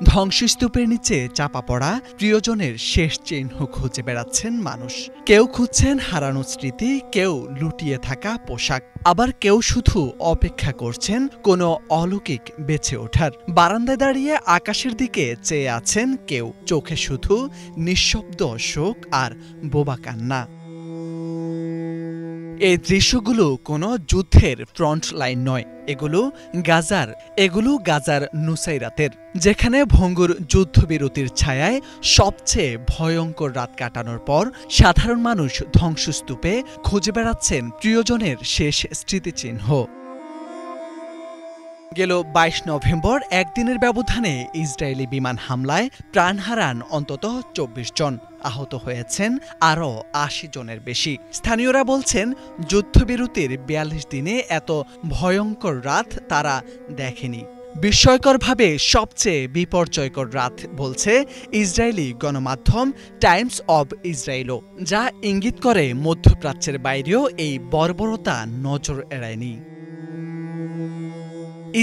ধ্বংসস্তূপের নিচে চাপা পড়া প্রিয়জনের শেষ চিহ্ন খুঁজে বেড়াচ্ছেন মানুষ। কেউ খুঁজছেন হারানো স্মৃতি, কেউ লুটিয়ে থাকা পোশাক, আবার কেউ শুধু অপেক্ষা করছেন কোনো অলৌকিক বেঁচে ওঠার। বারান্দায় দাঁড়িয়ে আকাশের দিকে চেয়ে আছেন কেউ, চোখে শুধু নিঃশব্দ শোক আর বোবা কান্না। এই দৃশ্যগুলো কোনো যুদ্ধের ফ্রন্ট লাইন নয়, এগুলো গাজার নুসাইরাতের, যেখানে ভঙ্গুর যুদ্ধবিরতির ছায়ায় সবচেয়ে ভয়ঙ্কর রাত কাটানোর পর সাধারণ মানুষ ধ্বংসস্তূপে খুঁজে বেড়াচ্ছেন প্রিয়জনের শেষ স্মৃতিচিহ্ন। গেল ২২ নভেম্বর একদিনের ব্যবধানে ইসরায়েলি বিমান হামলায় প্রাণ হারান অন্তত ২৪ জন, আহত হয়েছেন আরও ৮০ জনের বেশি। স্থানীয়রা বলছেন, যুদ্ধবিরতির ৪২ দিনে এত ভয়ঙ্কর রাত তারা দেখেনি। বিস্ময়করভাবে সবচেয়ে বিপর্যয়কর রাত বলছে ইসরায়েলি গণমাধ্যম টাইমস অব ইসরায়েলও, যা ইঙ্গিত করে মধ্যপ্রাচ্যের বাইরেও এই বর্বরতা নজর এড়ায়নি।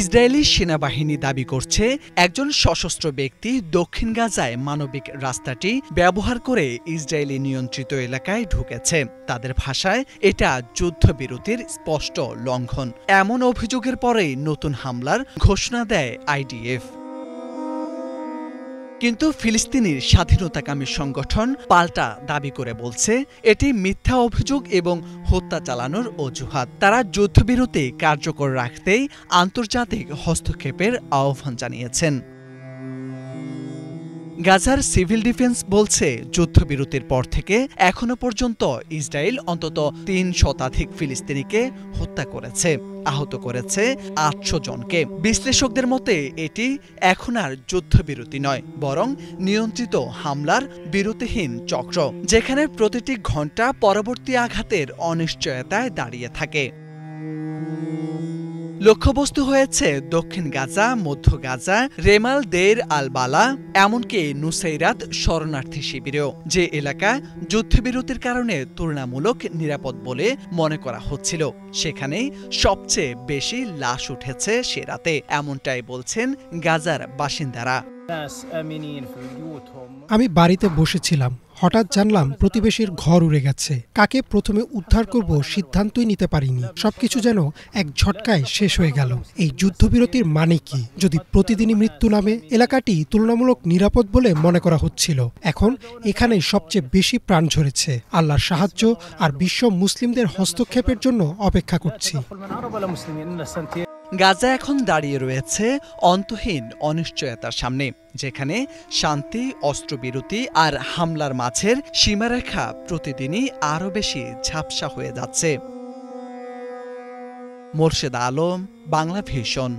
ইসরায়েলি সেনাবাহিনী দাবি করছে, একজন সশস্ত্র ব্যক্তি দক্ষিণ গাজায় মানবিক রাস্তাটি ব্যবহার করে ইসরায়েলি নিয়ন্ত্রিত এলাকায় ঢুকেছে। তাদের ভাষায় এটা যুদ্ধবিরতির স্পষ্ট লঙ্ঘন। এমন অভিযোগের পরেই নতুন হামলার ঘোষণা দেয় আইডিএফ। কিন্তু ফিলিস্তিনির স্বাধীনতাকামী সংগঠন পাল্টা দাবি করে বলছে, এটি মিথ্যা অভিযোগ এবং হত্যা চালানোর অজুহাত। তারা যুদ্ধবিরতি কার্যকর রাখতেই আন্তর্জাতিক হস্তক্ষেপের আহ্বান জানিয়েছেন। গাজার সিভিল ডিফেন্স বলছে, যুদ্ধবিরতির পর থেকে এখনো পর্যন্ত ইসরায়েল অন্তত ৩ শতাধিক ফিলিস্তিনিকে হত্যা করেছে, আহত করেছে ৮০০ জনকে। বিশ্লেষকদের মতে এটি এখন আর যুদ্ধবিরতি নয়, বরং নিয়ন্ত্রিত হামলার বিরতিহীন চক্র, যেখানে প্রতিটি ঘণ্টা পরবর্তী আঘাতের অনিশ্চয়তায় দাঁড়িয়ে থাকে। লক্ষ্যবস্তু হয়েছে দক্ষিণ গাজা, মধ্য গাজা, রেমাল দেইর আল বালা, এমনকি নুসাইরাত শরণার্থী শিবিরেও, যে এলাকা যুদ্ধবিরতির কারণে তুলনামূলক নিরাপদ বলে মনে করা হচ্ছিল। সেখানেই সবচেয়ে বেশি লাশ উঠেছে সে রাতে, এমনটাই বলছেন গাজার বাসিন্দারা। আমি বাড়িতে বসেছিলাম, হঠাৎ জানলাম প্রতিবেশীর ঘর উড়ে গেছে। কাকে প্রথমে উদ্ধার করব সিদ্ধান্তই নিতে পারিনি। সবকিছু যেন এক ঝটকায় শেষ হয়ে গেল। এই যুদ্ধবিরতির মানে কি? যদি প্রতিদিনই মৃত্যু নামে? এলাকাটি তুলনামূলক নিরাপদ বলে মনে করা হচ্ছিল, এখন এখানেই সবচেয়ে বেশি প্রাণ ঝরেছে। আল্লাহর সাহায্য আর বিশ্ব মুসলিমদের হস্তক্ষেপের জন্য অপেক্ষা করছি। গাজা এখন দাঁড়িয়ে রয়েছে অন্তহীন অনিশ্চয়তার সামনে, যেখানে শান্তি, অস্ত্রবিরতি আর হামলার মাঝের সীমারেখা প্রতিদিনই আরও বেশি ঝাপসা হয়ে যাচ্ছে। মোর্শেদ আলম, বাংলা ভিশন।